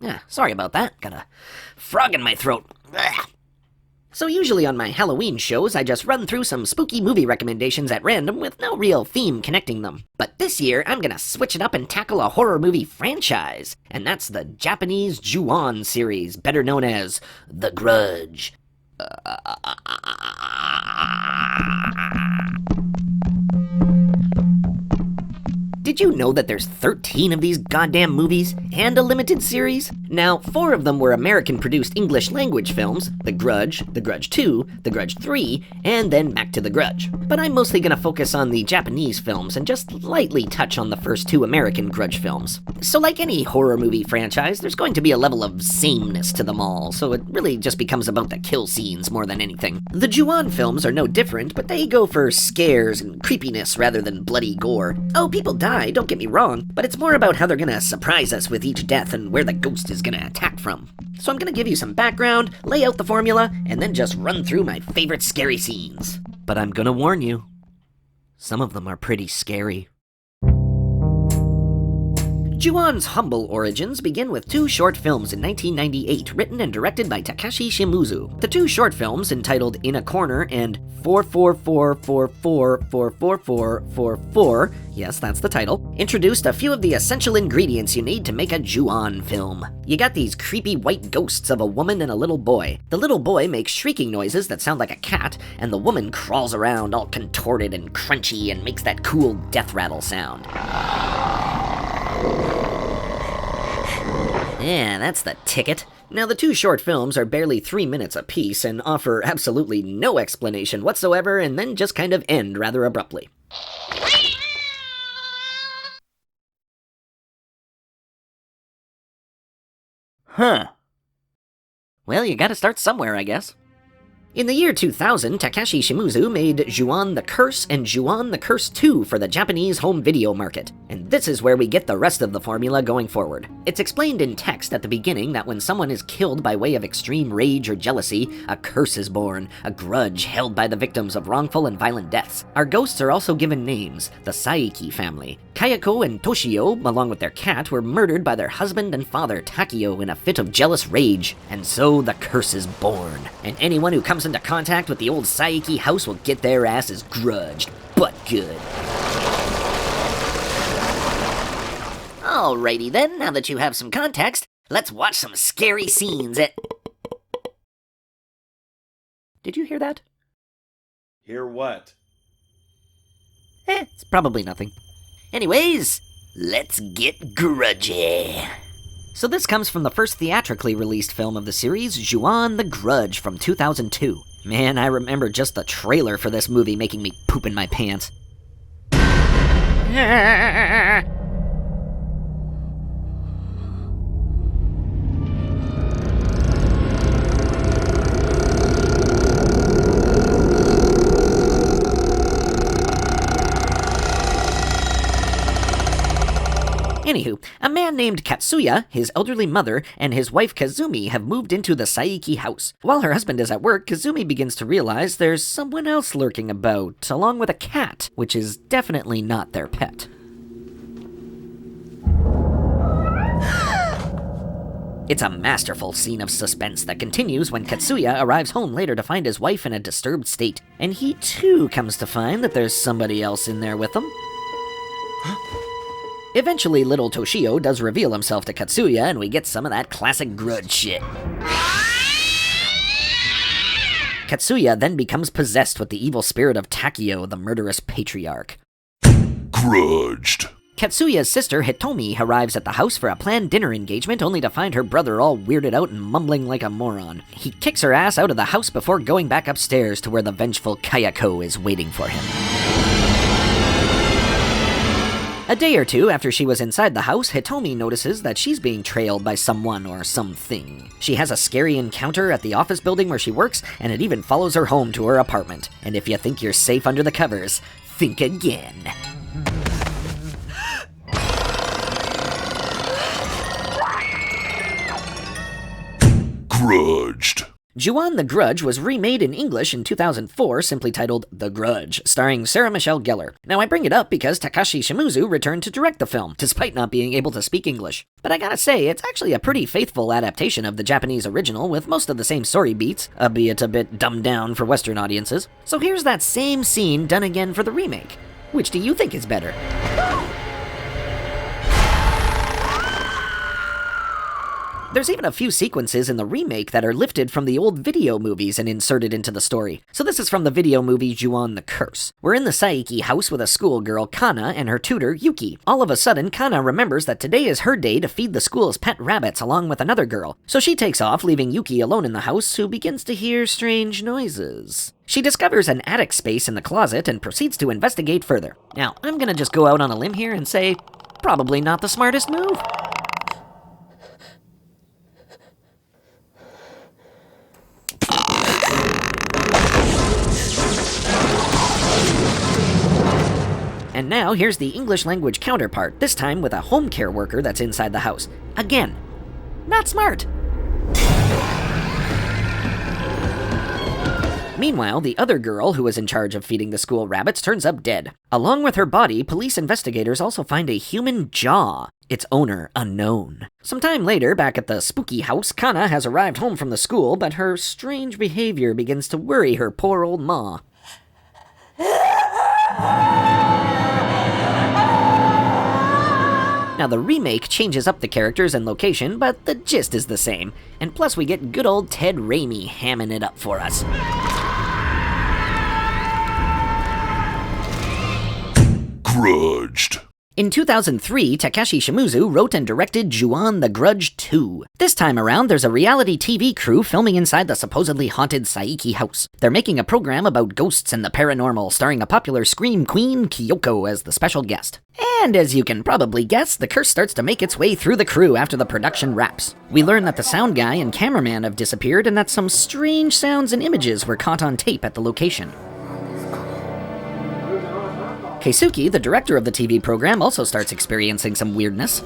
Yeah, sorry about that. Got a frog in my throat. Ugh. So usually on my Halloween shows, I just run through some spooky movie recommendations at random with no real theme connecting them. But this year, I'm gonna switch it up and tackle a horror movie franchise. And that's the Japanese Ju-on series, better known as The Grudge. Did you know that there's 13 of these goddamn movies, and a limited series? Now, 4 of them were American-produced English-language films, The Grudge, The Grudge 2, The Grudge 3, and then back to The Grudge. But I'm mostly gonna focus on the Japanese films and just lightly touch on the first 2 American Grudge films. So like any horror movie franchise, there's going to be a level of sameness to them all, so it really just becomes about the kill scenes more than anything. The Ju-on films are no different, but they go for scares and creepiness rather than bloody gore. Oh, people die, don't get me wrong, but it's more about how they're gonna surprise us with each death and where the ghost is gonna attack from. So I'm gonna give you some background, lay out the formula, and then just run through my favorite scary scenes. But I'm gonna warn you, some of them are pretty scary. Ju-on's humble origins begin with 2 short films in 1998, written and directed by Takashi Shimizu. The 2 short films, entitled In a Corner and 444444444, yes, that's the title, introduced a few of the essential ingredients you need to make a Ju-on film. You got these creepy white ghosts of a woman and a little boy. The little boy makes shrieking noises that sound like a cat, and the woman crawls around all contorted and crunchy and makes that cool death rattle sound. Yeah, that's the ticket. Now, the 2 short films are barely 3 minutes apiece and offer absolutely no explanation whatsoever and then just kind of end rather abruptly. Huh. Well, you gotta start somewhere, I guess. In the year 2000, Takashi Shimizu made Ju-on the Curse and Ju-on the Curse 2 for the Japanese home video market, and this is where we get the rest of the formula going forward. It's explained in text at the beginning that when someone is killed by way of extreme rage or jealousy, a curse is born, a grudge held by the victims of wrongful and violent deaths. Our ghosts are also given names, the Saiki family. Kayako and Toshio, along with their cat, were murdered by their husband and father, Takio, in a fit of jealous rage, and so the curse is born. And anyone who comes into contact with the old Saiki house will get their asses grudged, but good. Alrighty then, now that you have some context, let's watch some scary scenes at... Did you hear that? Hear what? It's probably nothing. Anyways, let's get grudgy. So this comes from the first theatrically released film of the series, Ju-on the Grudge from 2002. Man, I remember just the trailer for this movie making me poop in my pants. Anywho, a man named Katsuya, his elderly mother, and his wife Kazumi have moved into the Saiki house. While her husband is at work, Kazumi begins to realize there's someone else lurking about, along with a cat, which is definitely not their pet. It's a masterful scene of suspense that continues when Katsuya arrives home later to find his wife in a disturbed state, and he too comes to find that there's somebody else in there with him. Eventually, little Toshio does reveal himself to Katsuya, and we get some of that classic grudge shit. Katsuya then becomes possessed with the evil spirit of Takio, the murderous patriarch. Grudged. Katsuya's sister, Hitomi, arrives at the house for a planned dinner engagement, only to find her brother all weirded out and mumbling like a moron. He kicks her ass out of the house before going back upstairs to where the vengeful Kayako is waiting for him. A day or two after she was inside the house, Hitomi notices that she's being trailed by someone or something. She has a scary encounter at the office building where she works, and it even follows her home to her apartment. And if you think you're safe under the covers, think again. Grudged. Ju-on the Grudge was remade in English in 2004, simply titled The Grudge, starring Sarah Michelle Gellar. Now I bring it up because Takashi Shimizu returned to direct the film, despite not being able to speak English. But I gotta say, it's actually a pretty faithful adaptation of the Japanese original with most of the same story beats, albeit a bit dumbed down for Western audiences. So here's that same scene done again for the remake. Which do you think is better? There's even a few sequences in the remake that are lifted from the old video movies and inserted into the story. So this is from the video movie Ju-on the Curse. We're in the Saiki house with a schoolgirl, Kana, and her tutor, Yuki. All of a sudden, Kana remembers that today is her day to feed the school's pet rabbits along with another girl. So she takes off, leaving Yuki alone in the house, who begins to hear strange noises. She discovers an attic space in the closet and proceeds to investigate further. Now, I'm gonna just go out on a limb here and say, probably not the smartest move. And now, here's the English language counterpart, this time with a home care worker that's inside the house. Again, not smart. Meanwhile, the other girl who was in charge of feeding the school rabbits turns up dead. Along with her body, police investigators also find a human jaw, its owner unknown. Sometime later, back at the spooky house, Kana has arrived home from the school, but her strange behavior begins to worry her poor old ma. Now, the remake changes up the characters and location, but the gist is the same. And plus, we get good old Ted Raimi hamming it up for us. Grudged. In 2003, Takashi Shimizu wrote and directed Ju-on the Grudge 2. This time around, there's a reality TV crew filming inside the supposedly haunted Saiki house. They're making a program about ghosts and the paranormal, starring a popular scream queen, Kyoko, as the special guest. And as you can probably guess, the curse starts to make its way through the crew after the production wraps. We learn that the sound guy and cameraman have disappeared and that some strange sounds and images were caught on tape at the location. Keisuke, the director of the TV program, also starts experiencing some weirdness.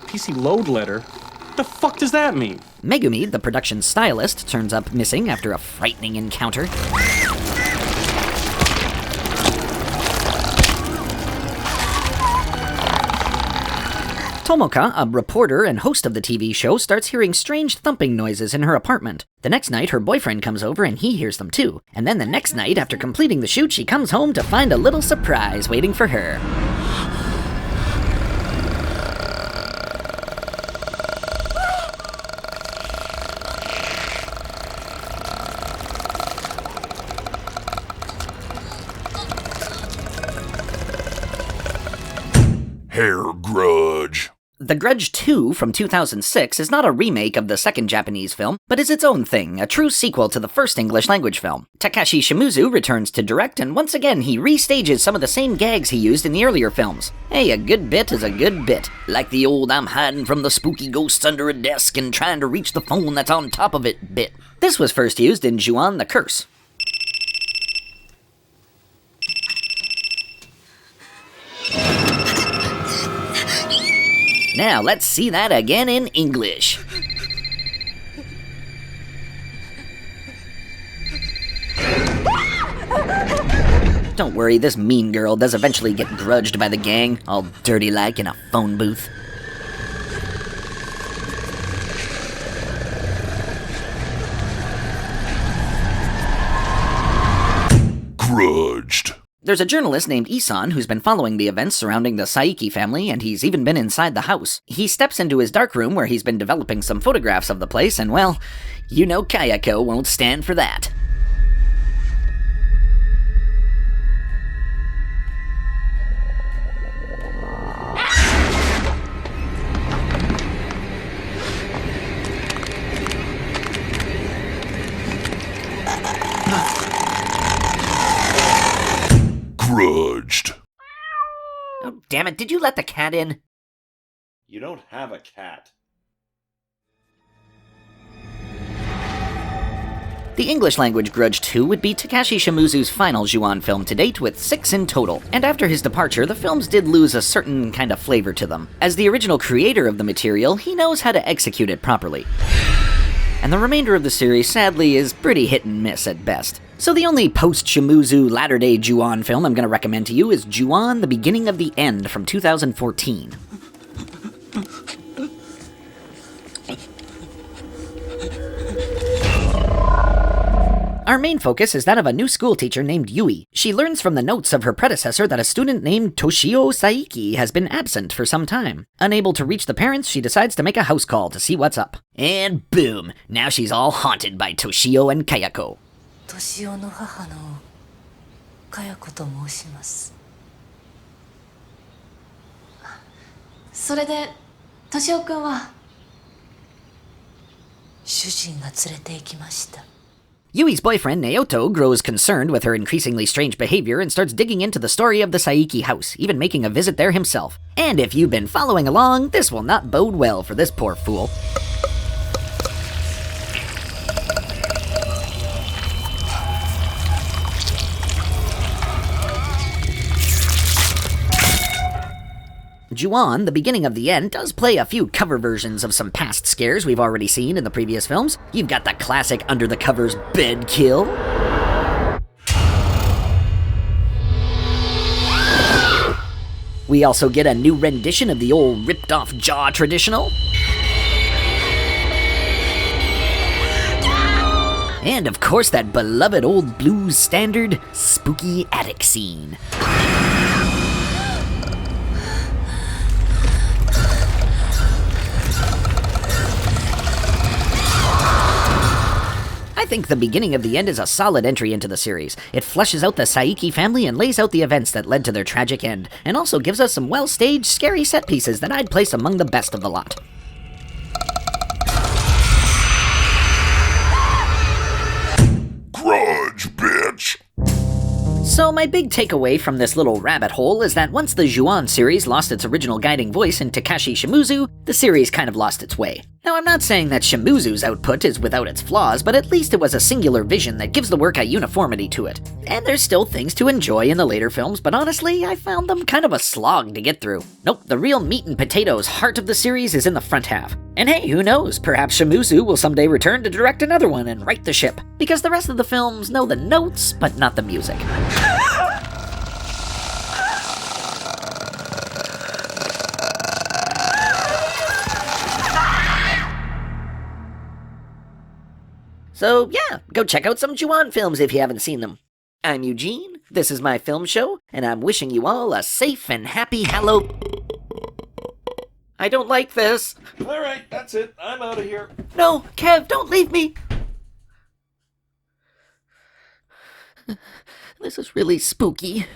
PC load letter? The fuck does that mean? Megumi, the production stylist, turns up missing after a frightening encounter. Tomoka, a reporter and host of the TV show, starts hearing strange thumping noises in her apartment. The next night, her boyfriend comes over and he hears them too. And then the next night, after completing the shoot, she comes home to find a little surprise waiting for her. Hair Grudge. The Grudge 2 from 2006 is not a remake of the second Japanese film, but is its own thing, a true sequel to the first English language film. Takashi Shimizu returns to direct, and once again he restages some of the same gags he used in the earlier films. Hey, a good bit is a good bit. Like the old I'm hiding from the spooky ghosts under a desk and trying to reach the phone that's on top of it bit. This was first used in Ju-on the Curse. Now, let's see that again in English. Don't worry, this mean girl does eventually get grudged by the gang, all dirty-like in a phone booth. Grudged. There's a journalist named Isan who's been following the events surrounding the Saiki family, and he's even been inside the house. He steps into his darkroom where he's been developing some photographs of the place, and well, you know Kayako won't stand for that. Grudged. Oh, damn it, did you let the cat in? You don't have a cat. The English language Grudge 2 would be Takashi Shimizu's final Ju-on film to date, with 6 in total, and after his departure, the films did lose a certain kind of flavor to them. As the original creator of the material, he knows how to execute it properly. And the remainder of the series, sadly, is pretty hit and miss at best. So the only post-Shimizu latter-day Ju-on film I'm going to recommend to you is Ju-on: The Beginning of the End from 2014. Our main focus is that of a new school teacher named Yui. She learns from the notes of her predecessor that a student named Toshio Saiki has been absent for some time. Unable to reach the parents, she decides to make a house call to see what's up. And boom! Now she's all haunted by Toshio and Kayako. 年男の母のかや子と申します。それで年男くんは主人が連れて行きました。 Yui's boyfriend, Naoto, grows concerned with her increasingly strange behavior and starts digging into the story of the Saiki house, even making a visit there himself. And if you've been following along, this will not bode well for this poor fool. Ju-on: The Beginning of the End does play a few cover versions of some past scares we've already seen in the previous films. You've got the classic under the covers bed kill. We also get a new rendition of the old ripped off jaw traditional. And of course that beloved old blues standard, spooky attic scene. I think The Beginning of the End is a solid entry into the series. It fleshes out the Saiki family and lays out the events that led to their tragic end, and also gives us some well-staged, scary set pieces that I'd place among the best of the lot. Grudge, bitch. So my big takeaway from this little rabbit hole is that once the Ju-on series lost its original guiding voice in Takashi Shimizu, the series kind of lost its way. Now I'm not saying that Shimizu's output is without its flaws, but at least it was a singular vision that gives the work a uniformity to it. And there's still things to enjoy in the later films, but honestly, I found them kind of a slog to get through. Nope, the real meat and potatoes heart of the series is in the front half. And hey, who knows, perhaps Shimizu will someday return to direct another one and right the ship, because the rest of the films know the notes, but not the music. So yeah, go check out some Ju-on films if you haven't seen them. I'm Eugene, this is my film show, and I'm wishing you all a safe and happy I don't like this. Alright, that's it. I'm out of here. No, Kev, don't leave me. This is really spooky.